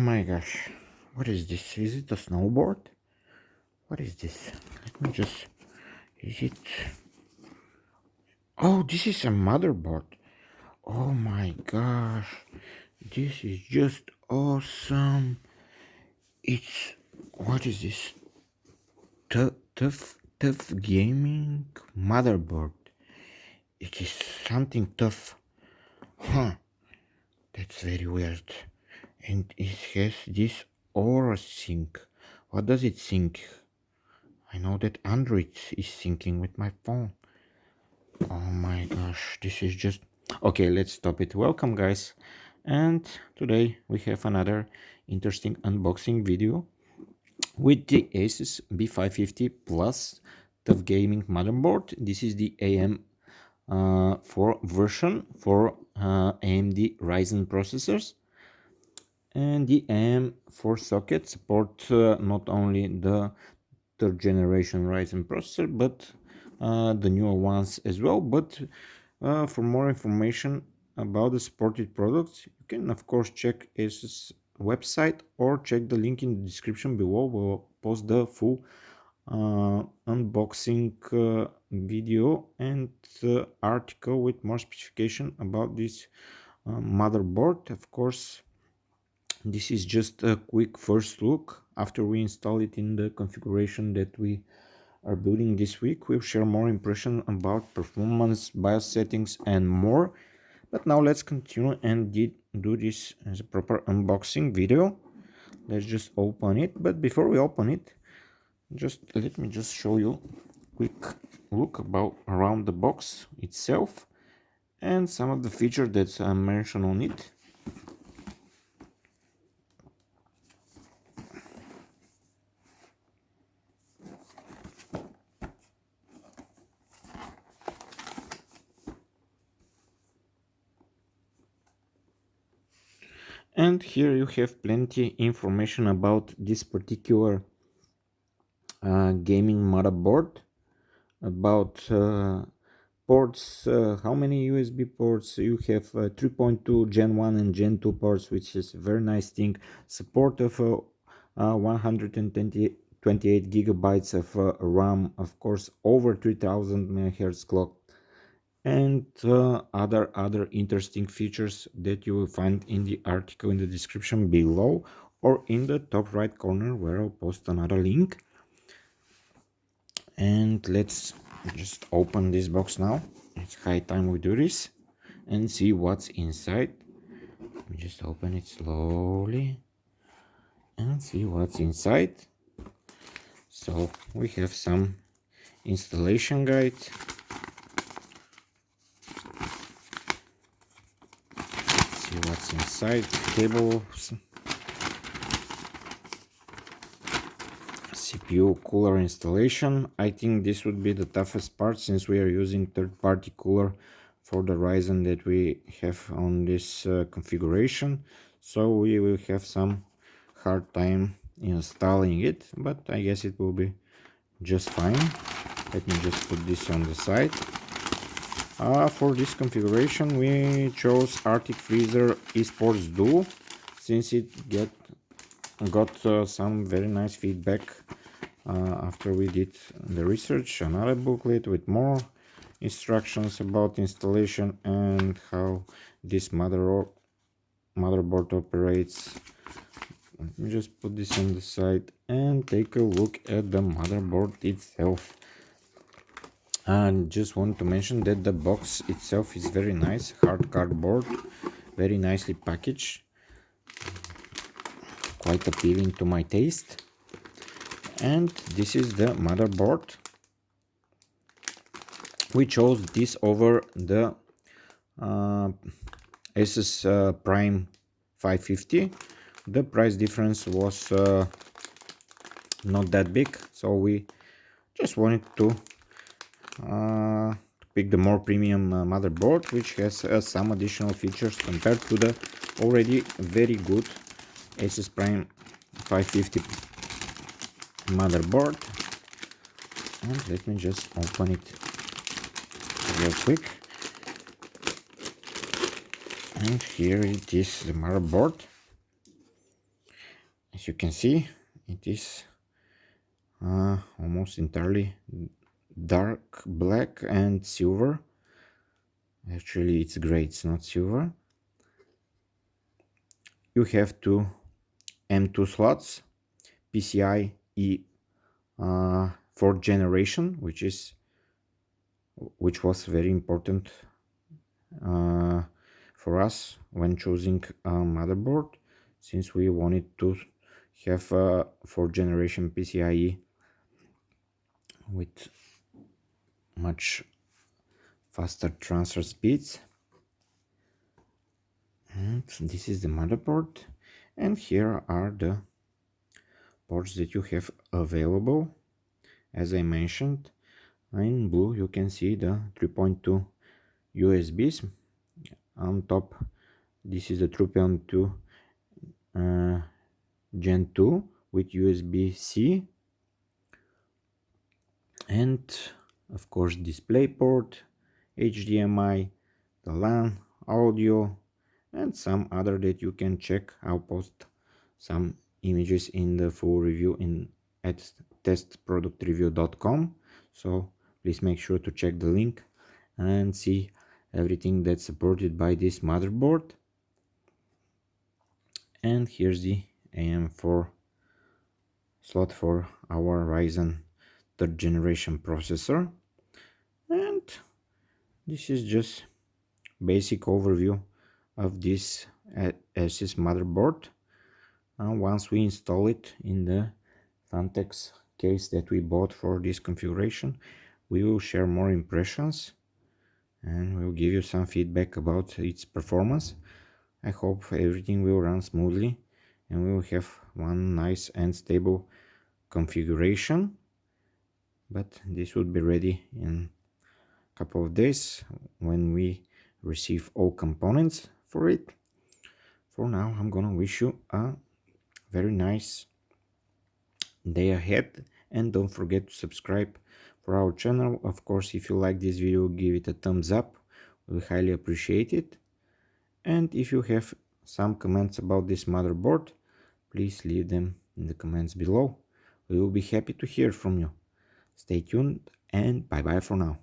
my gosh, what is this? Is it a snowboard? What is this? Let me just... Is it... Oh, this is a motherboard. Oh my gosh, this is just awesome. It's... What is this? Tough Gaming motherboard. It is something tough. Huh. That's very weird. And it has this aura sync. What does it sync? I know that Android is syncing with my phone. Oh my gosh, this is just... Okay, let's stop it. Welcome guys. And today we have another interesting unboxing video with the ASUS B550-Plus TUF Gaming motherboard. This is the AM4 version for AMD Ryzen processors. And the AM4 socket supports not only the third generation Ryzen processor, but the newer ones as well. But for more information about the supported products, you can of course check ASUS website or check the link in the description below. We'll post the full unboxing video and article with more specification about this motherboard. Of course, this is just a quick first look. After we install it in the configuration that we are building this week, we'll share more impression about performance, BIOS settings and more. But now let's continue and do this as a proper unboxing video. Let's just open it. But before we open it, let me just show you a quick look about around the box itself and some of the features that I mentioned on it. And here you have plenty information about this particular gaming motherboard, about ports, how many USB ports you have, 3.2 Gen 1 and Gen 2 ports, which is a very nice thing, support of 128 gigabytes of RAM, of course, over 3000 MHz clock, and other interesting features that you will find in the article in the description below or in the top right corner, where I'll post another link. And let's just open this box now. It's high time we do this and see what's inside. Let me just open it slowly and see what's inside. So we have some installation guide. See what's inside. Cables, CPU cooler installation. I think this would be the toughest part, since we are using third-party cooler for the Ryzen that we have on this configuration, so we will have some hard time installing it, but I guess it will be just fine. Let me just put this on the side. For this configuration we chose Arctic Freezer Esports Duo, since it got some very nice feedback after we did the research. Another booklet with more instructions about installation and how this motherboard operates. Let me just put this on the side and take a look at the motherboard itself. And just want to mention that the box itself is very nice, hard cardboard, very nicely packaged, quite appealing to my taste. And this is the motherboard. We chose this over the ASUS Prime 550. The price difference was not that big, so we just wanted to pick the more premium motherboard, which has some additional features compared to the already very good ASUS Prime 550 motherboard. And let me just open it real quick. And here it is, the motherboard. As you can see, it is almost entirely dark black and silver. Actually, it's gray, it's not silver. You have two M2 slots, PCIe 4th generation, which was very important for us when choosing a motherboard, since we wanted to have a 4th generation PCIe with much faster transfer speeds. And this is the motherboard, and here are the ports that you have available. As I mentioned, in blue you can see the 3.2 USBs. On top, this is the 3.2 Gen 2 with USB-C, and of course DisplayPort, HDMI, the LAN, audio, and some other that you can check. I'll post some images in the full review at testproductreview.com, so please make sure to check the link and see everything that's supported by this motherboard. And here's the AM4 slot for our Ryzen 3rd generation processor, and this is just basic overview of this ASUS motherboard. Once we install it in the Fantex case that we bought for this configuration, we will share more impressions and we'll give you some feedback about its performance. I hope everything will run smoothly and we will have one nice and stable configuration, but this would be ready in a couple of days when we receive all components for it. For now, I'm gonna wish you a very nice day ahead, and don't forget to subscribe for our channel. Of course, if you like this video, give it a thumbs up, we highly appreciate it. And if you have some comments about this motherboard, please leave them in the comments below. We will be happy to hear from you. Stay tuned and bye bye for now.